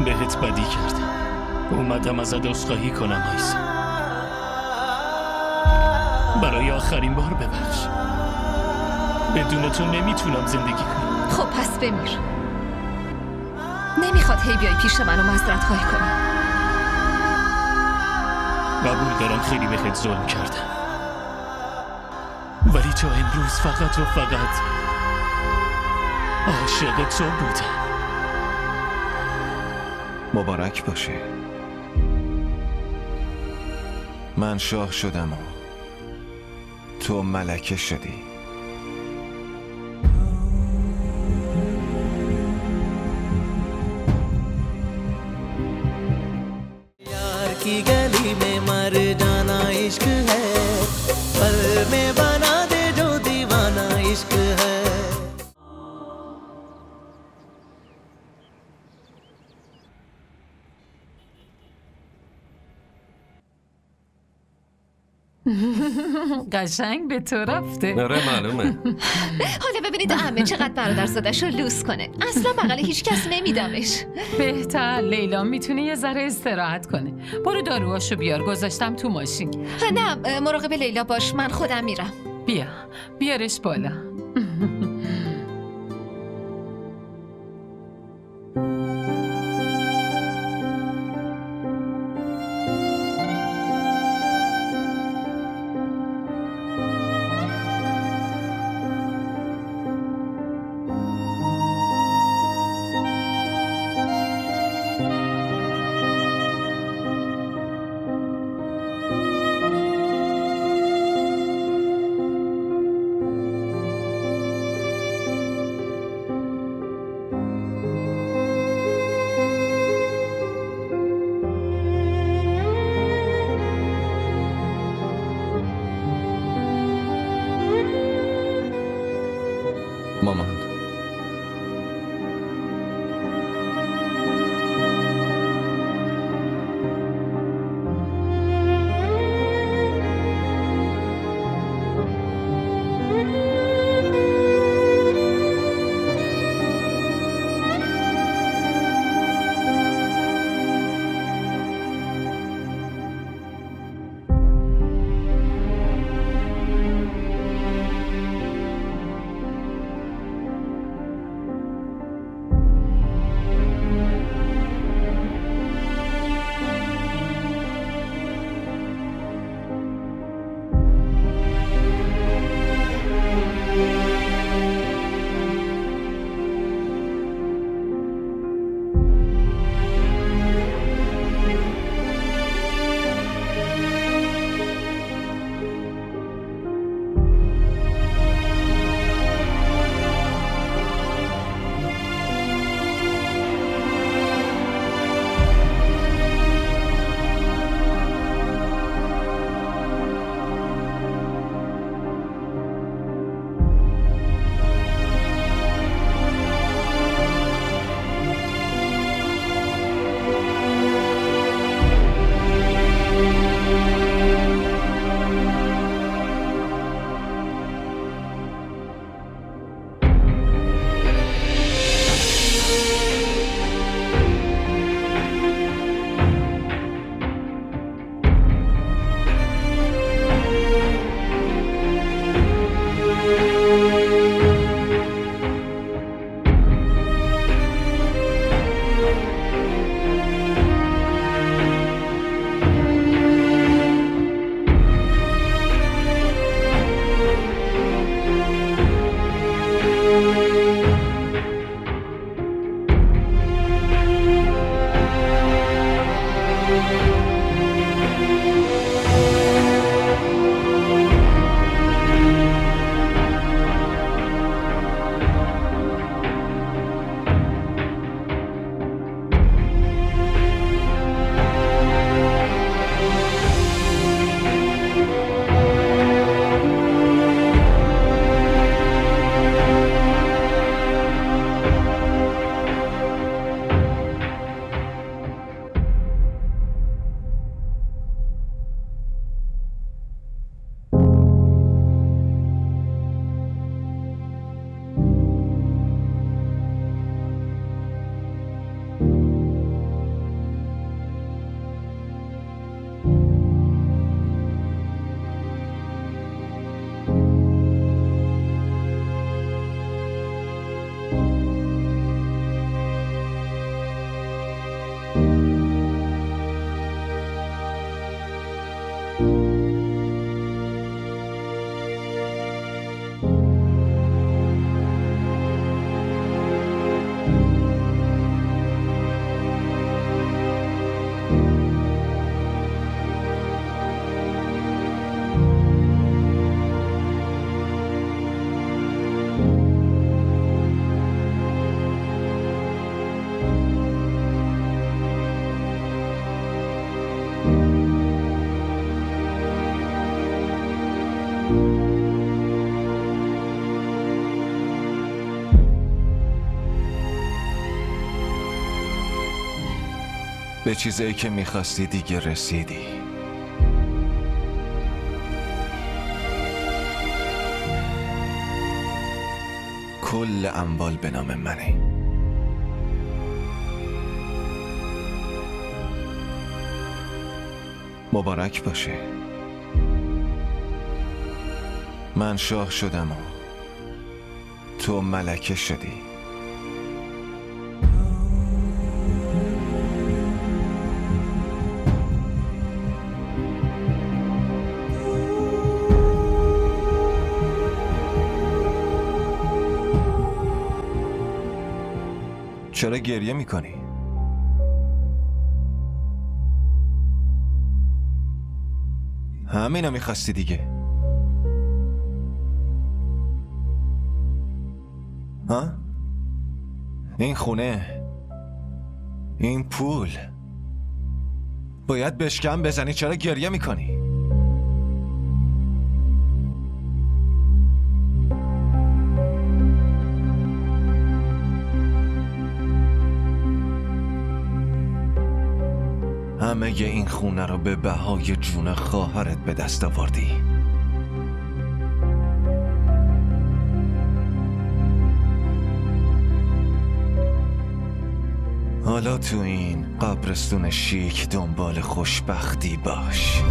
بهت بدی کردم. اومدم ازت عذرخواهی کنم آیسا. برای آخرین بار ببخش. بدون تو نمیتونم زندگی کنم. خب پس بمیر. نمیخواد هی بیای پیش من و معذرت خواهی کنی. قبول دارم خیلی بهت ظلم کردم، ولی تا امروز فقط و فقط عاشق تو بودم. مبارک باشه. من شاه شدم و تو ملکه شدی. यार की गली में मर जाना इश्क है, पल में बना दे जो दीवाना इश्क है. قشنگ به تو رفته. نره معلومه. حالا ببینید عمه چقدر برادرزادش رو لوس کنه. اصلا بغل هیچ کس نمیدمش. بهتر لیلا میتونه یه ذره استراحت کنه. برو داروهاشو بیار، گذاشتم تو ماشین. نه مراقب لیلا باش، من خودم میرم. بیارش بالا. به چیزایی که میخواستی دیگه رسیدی. کل اموال به نام منه. مبارک باشه. من شاه شدم و تو ملکه شدی. چرا گریه میکنی؟ همینو میخواستی دیگه. ها؟ این خونه، این پول، باید بشکم بزنی. چرا گریه میکنی؟ همه این خونه رو به بهای جون خواهرت به دست آوردی. حالا تو این قبرستون شیک دنبال خوشبختی باش.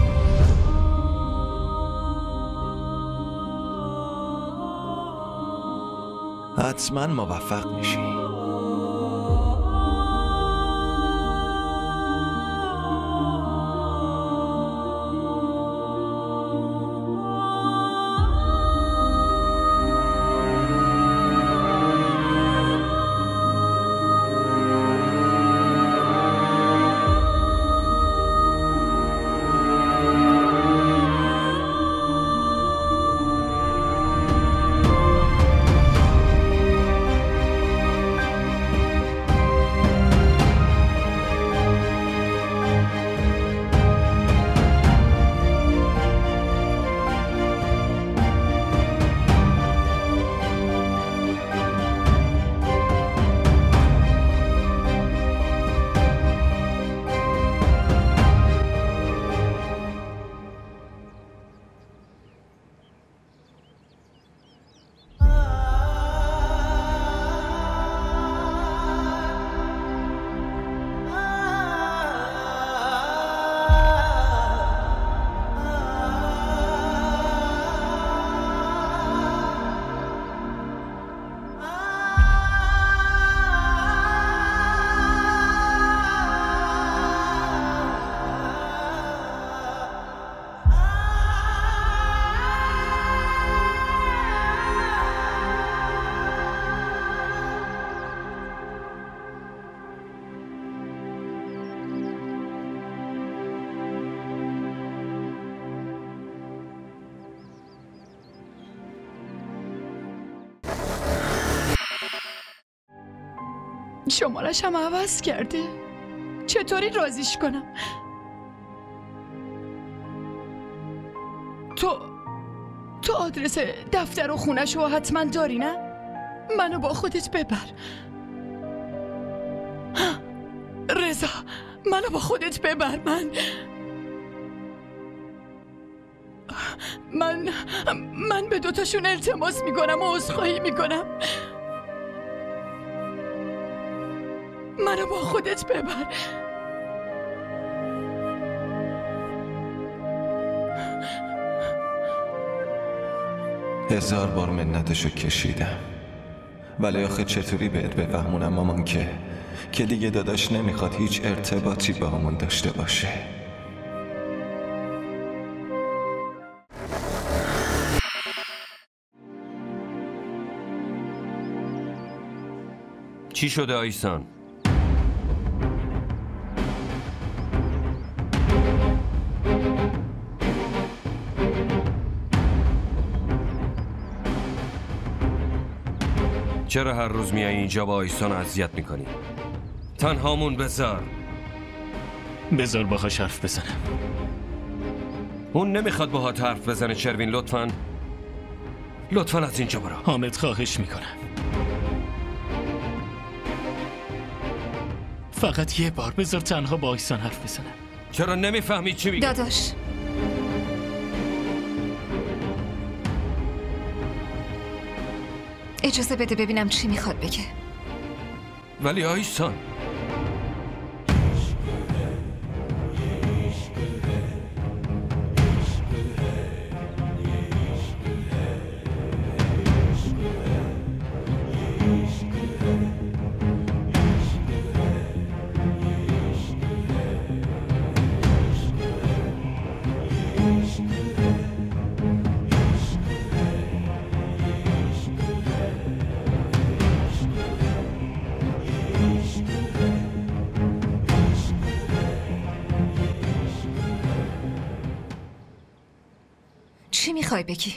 حتما موفق میشی. شمارش هم عوض کرده. چطوری راضیش کنم؟ تو آدرس دفتر و خونش رو حتما داری نه؟ منو با خودت ببر. رضا، منو با خودت ببر. من به دوتاشون التماس میکنم و عذرخواهی میکنم. منو با خودت ببر. هزار بار منتشو کشیدم، ولی آخه چطوری بهت بفهمونم مامان که دیگه داداش نمیخواد هیچ ارتباطی با همون داشته باشه. چی شده آیسان؟ چرا هر روز میای اینجا با آیسان اذیت میکنی؟ تنهامون بذار باهاش حرف بزنم. اون نمیخواد باهات حرف بزنه. چروین لطفاً از اینجا برو. حامد خواهش میکنم. فقط یه بار بذار تنها با آیسان حرف بزنم. چرا نمیفهمی چی میگه؟ داداش اجازه بده ببینم چی میخواد بگه. ولی آیسان چی میخوای بگی؟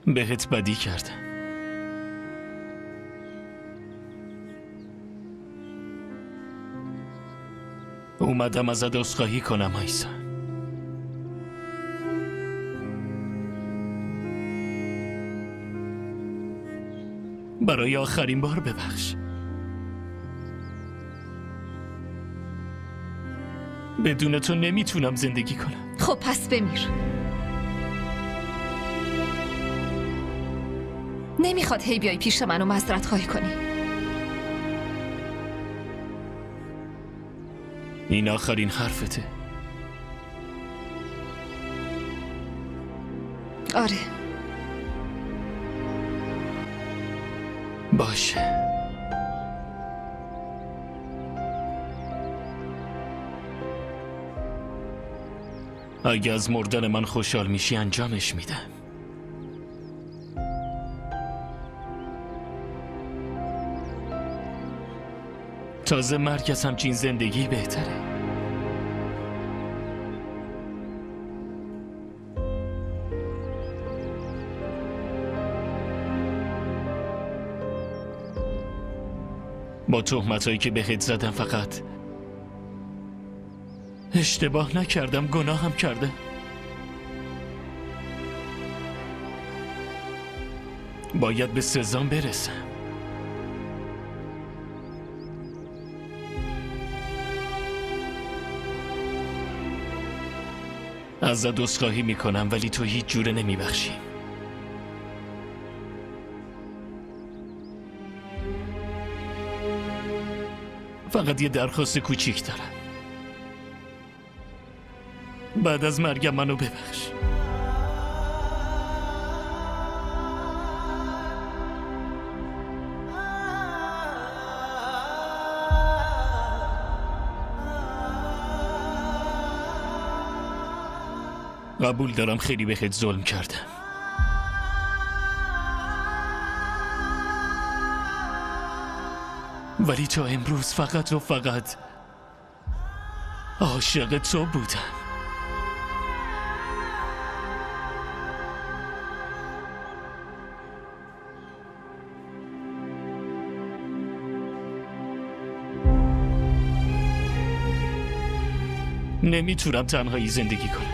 بهت بدی کردم. اومدم ازت عذرخواهی کنم آیسان. برای آخرین بار ببخش. بدون تو نمیتونم زندگی کنم. خب پس بمیر. نمیخواد هی بیای پیش من و معذرت خواهی کنی. این آخرین حرفته. آره باشه. اگه از مردن من خوشحال میشی انجامش میدم. تازه مرگ از همچین زندگی بهتره. با تهمتایی که بهت زدم فقط اشتباه نکردم، گناهم کردم. باید به سزام برسم. ازت عذرخواهی میکنم ولی تو هیچ جوره نمیبخشی. فقط یه درخواست کوچیک دارم. بعد از مرگم منو ببخش. قبول دارم خیلی بهت ظلم کردم. ولی تا امروز فقط و فقط عاشق تو بودم. نمیتونم تنهایی زندگی کنم.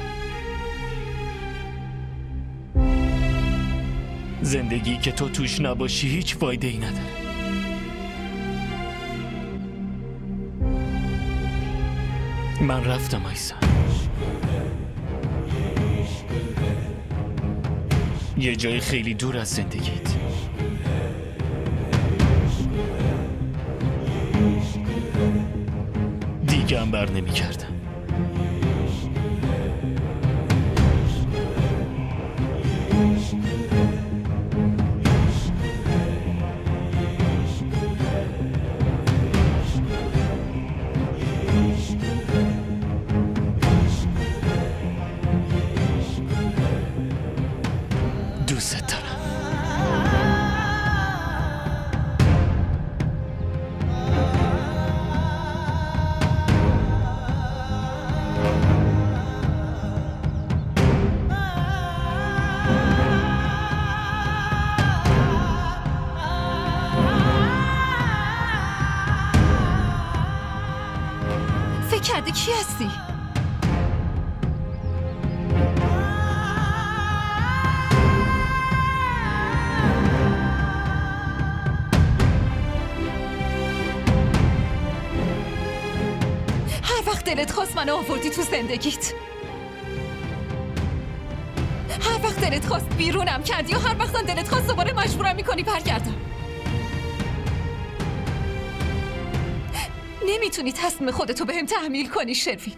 زندگی که تو توش نباشی هیچ فایده ای نداره. من رفتم آیسان. یه جای خیلی دور از زندگیت. دیگه هم بر نمی کردم. دوست دارم. فکر کرده کی هستی؟ دلت خواست منو آوردی تو زندگیت. هر وقت دلت خواست بیرونم کردی و هر وقت دلت خواست دوباره مجبورم میکنی برگردم. نمیتونی تصمیم خودتو بهم تحمیل کنی شروین.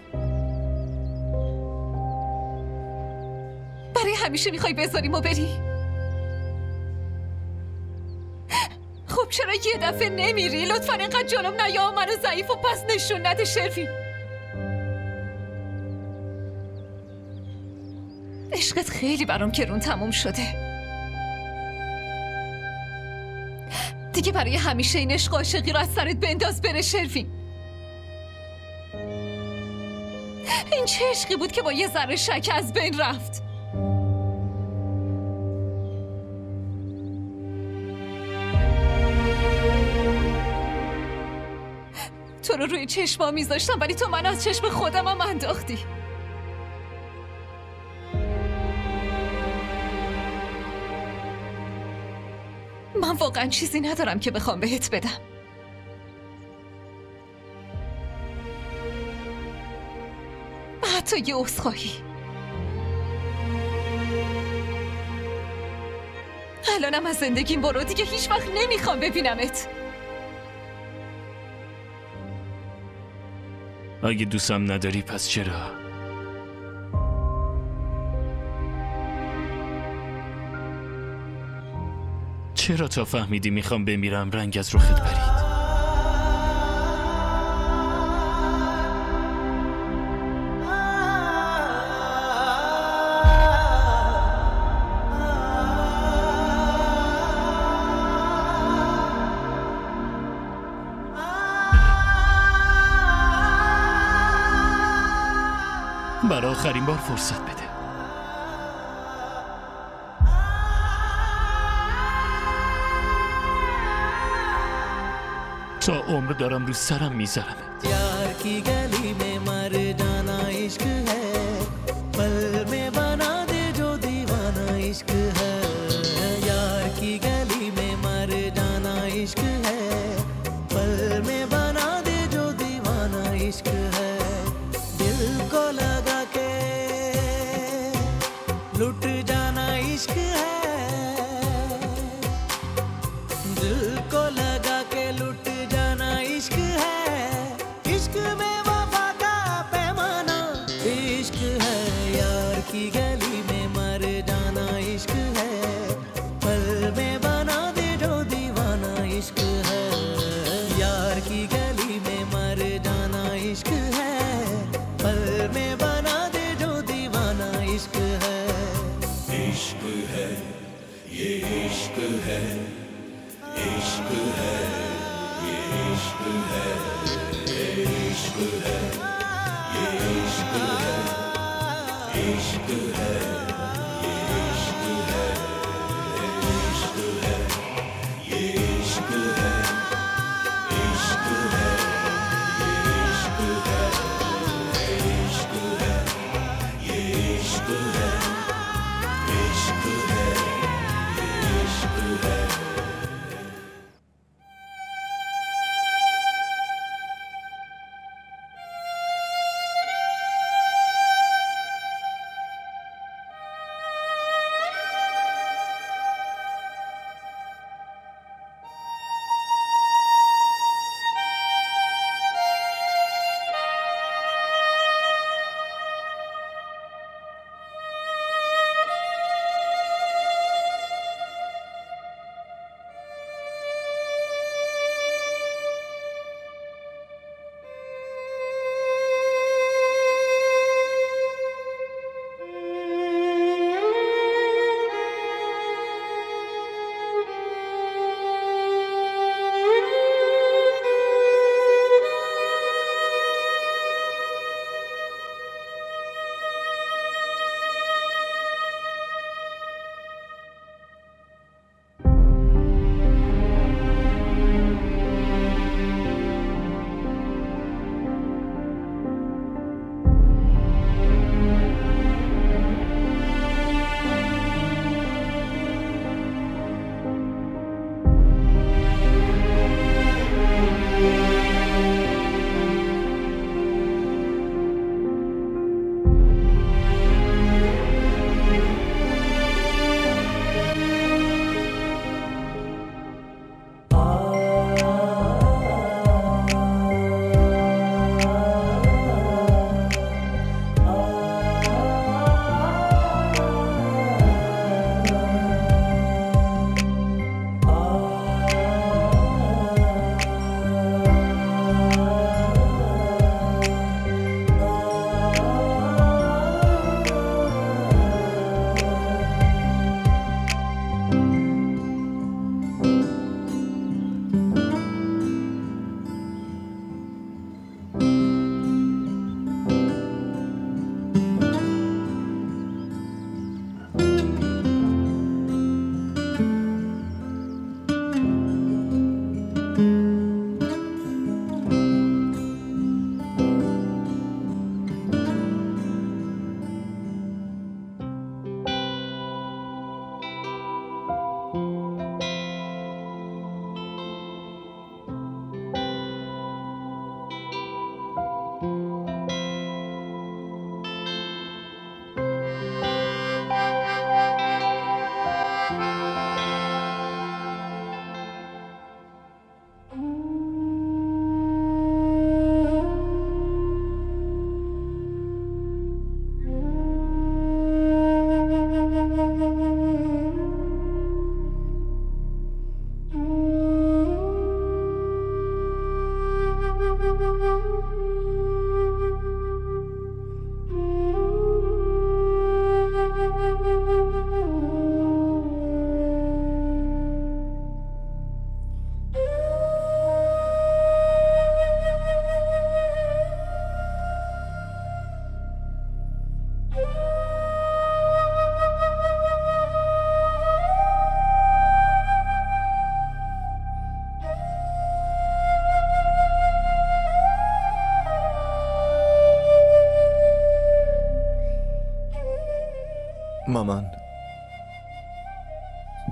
برای همیشه میخوای بذاریم و بری؟ خب چرا یه دفعه نمیری؟ لطفا اینقدر جلوم نیا و منو ضعیف و پس نشون نده شروین. عشقت خیلی برام گرون تموم شده. دیگه برای همیشه این عشق عاشقی رو از سرت بنداز بره شروین. این چه عشقی بود که با یه ذره شک از بین رفت؟ تو رو روی چشما میذاشتم ولی تو من از چشم خودم هم انداختی. من واقعا چیزی ندارم که بخوام بهت بدم. حتی یه عذرخواهی. الانم از زندگیم برو، دیگه هیچ وقت نمیخوام ببینمت. اگه دوستم نداری پس چرا؟ چرا تا فهمیدی میخوام بمیرم رنگ از رخت پرید؟ برای آخرین بار فرصت بده. تا عمر دارم رو سرم میذارم. यार की गली में मर जाना इश्क है, पल में बना दे जो दीवाना इश्क है. यार की गली में मर जाना इश्क है, पल में बना दे जो दीवाना इश्क है. दिल को लगा के लुट जाना इश्क है, दिल को लगा के लुट जाना इश्क है. इश्क में वफा का पैमाना इश्क है. यार की गली में मर जाना इश्क है, पल में बना दे जो दीवाना इश्क है. यार की गली में मर जाना इश्क है, पल में बना दे जो दीवाना इश्क है. इश्क है ये इश्क है, इश्क है ये इश्क है, ये इश्क है ये इश्क है, इश्क है ये इश्क है, ये इश्क है ये इश्क है, इश्क है ये इश्क है, ये इश्क है ये इश्क है, इश्क है ये इश्क है.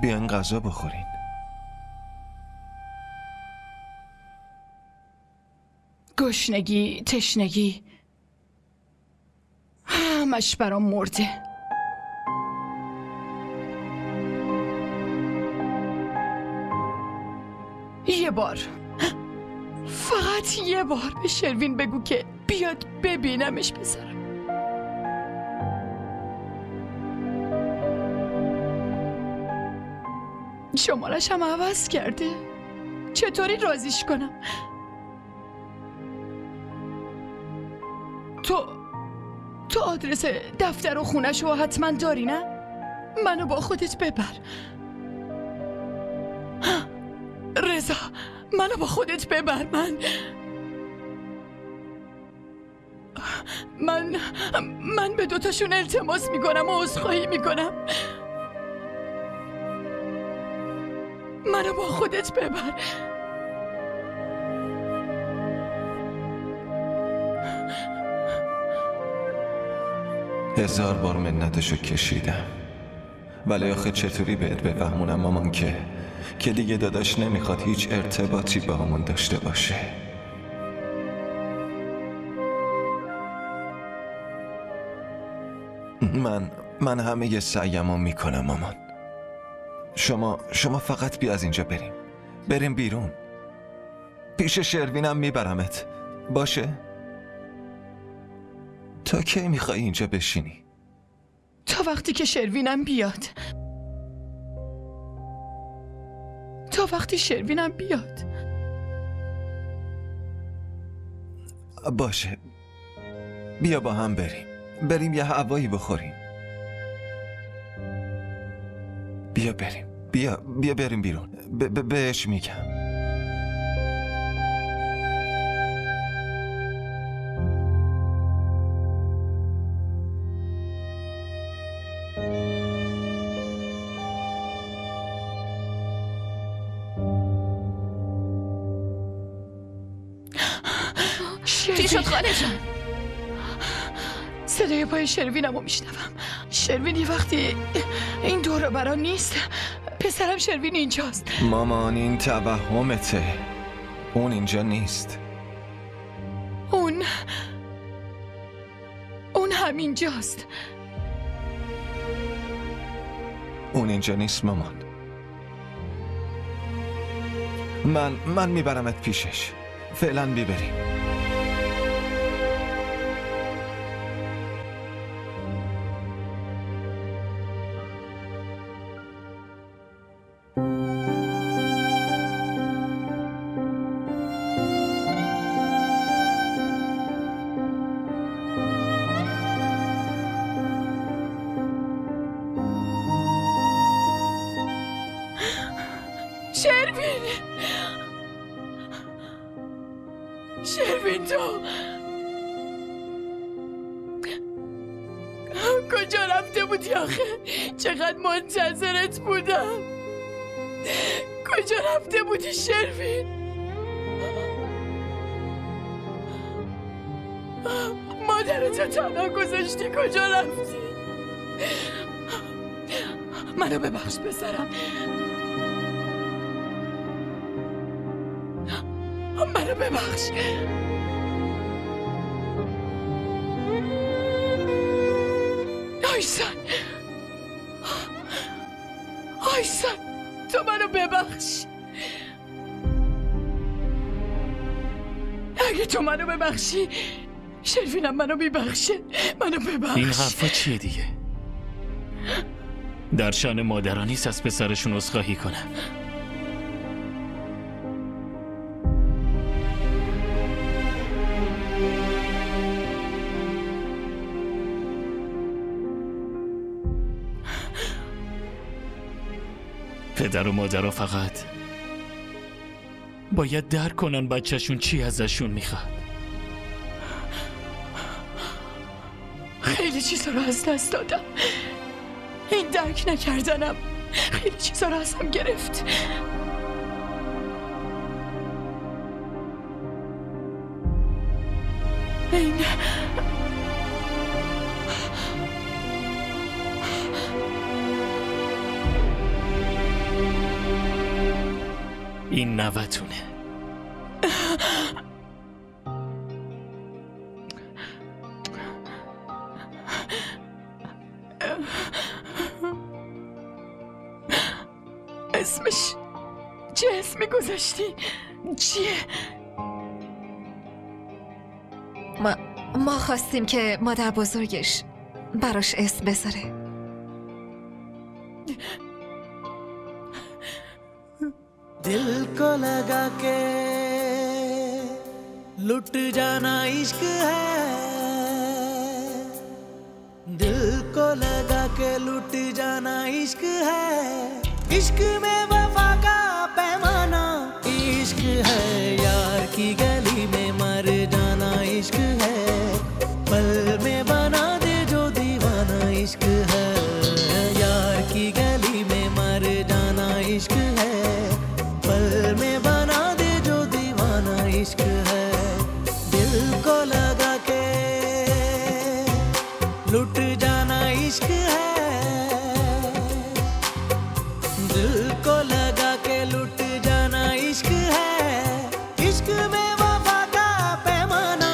بیاین غذا بخورین. گشنگی، تشنگی، همش برام مرده. یه بار، فقط یه بار به شروین بگو که بیاد ببینمش پسرم. شمارش هم عوض کرده. چطوری راضیش کنم؟ تو آدرس دفتر و خونش رو حتما داری نه؟ منو با خودت ببر. رضا، منو با خودت ببر. من به دوتاشون التماس میکنم و عذرخواهی میکنم. منو با خودت ببر. 1000 بار منتشو کشیدم، ولی آخه چطوری بهت بفهمونم مامان که دیگه داداش نمیخواد هیچ ارتباطی با همون داشته باشه. من همه سعیمو میکنم مامان. شما فقط بیا از اینجا بریم بیرون. پیش شروینم میبرمت، باشه؟ تا کی میخوای اینجا بشینی؟ تا وقتی که شروینم بیاد. تا وقتی شروینم بیاد. باشه، بیا با هم بریم یه هوایی بخوریم. بیا بریم بیرون. بهش میگم. چی شد خاله جان؟ صدای پای شروینم رو میشنوم. شروین یه وقتی این دور برا نیست. پسرم شروین اینجاست. مامان این توهمته. اون اینجا نیست. اون همینجاست. اون اینجا نیست مامان. من میبرمت پیشش. فعلا بیبریم. شروین تو کجا رفته بودی آخه؟ چقدر منتظرت بودم. کجا رفته بودی شروین؟ مادرتو تنها گذاشتی، کجا رفتی؟ منو ببخش پسرم. منو ببخش. آیسان تو منو ببخش. اگه تو منو ببخشی شروینم منو میبخشه. منو ببخش. این حرفا چیه دیگه؟ در شأن مادران نیست از پسرشون عذرخواهی کنم. پدر و مادرها فقط باید درک کنن بچهشون چی ازشون میخواد. خیلی چیزا رو از دست دادم. این درک نکردنم خیلی چیزا رو ازم گرفت. این این نوتونه. اسمش چه اسمی گذاشتی؟ چیه؟ ما خواستیم که مادر بزرگش براش اسم بذاره. दिल को लगा के लुट जाना इश्क है, दिल को लगा के लुट जाना इश्क है, इश्क में वफा का पैमाना इश्क है, यार की गली में मर जाना इश्क है, पल में बना दे जो दीवाना इश्क है, यार की गली में मर जाना इश्क है, पल में बना दे जो दीवाना इश्क है, दिल को लगा के लुट जाना इश्क है, दिल को लगा के लुट जाना इश्क है, इश्क में वफा का पैमाना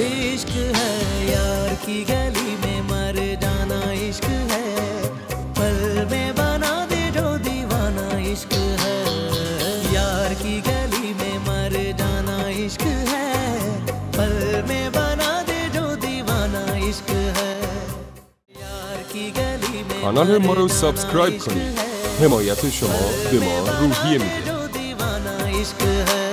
इश्क है, यार की गली में मर जाना इश्क है, पल में बना दे जो दीवाना इश्क है, यार की गली में मर जाना इश्क है, पल में बना दे जो दीवाना इश्क है, यार की गली में کانال ما رو سابسکرایب کنید. حمایت شما به ما روحیه میده. जो दीवाना इश्क है।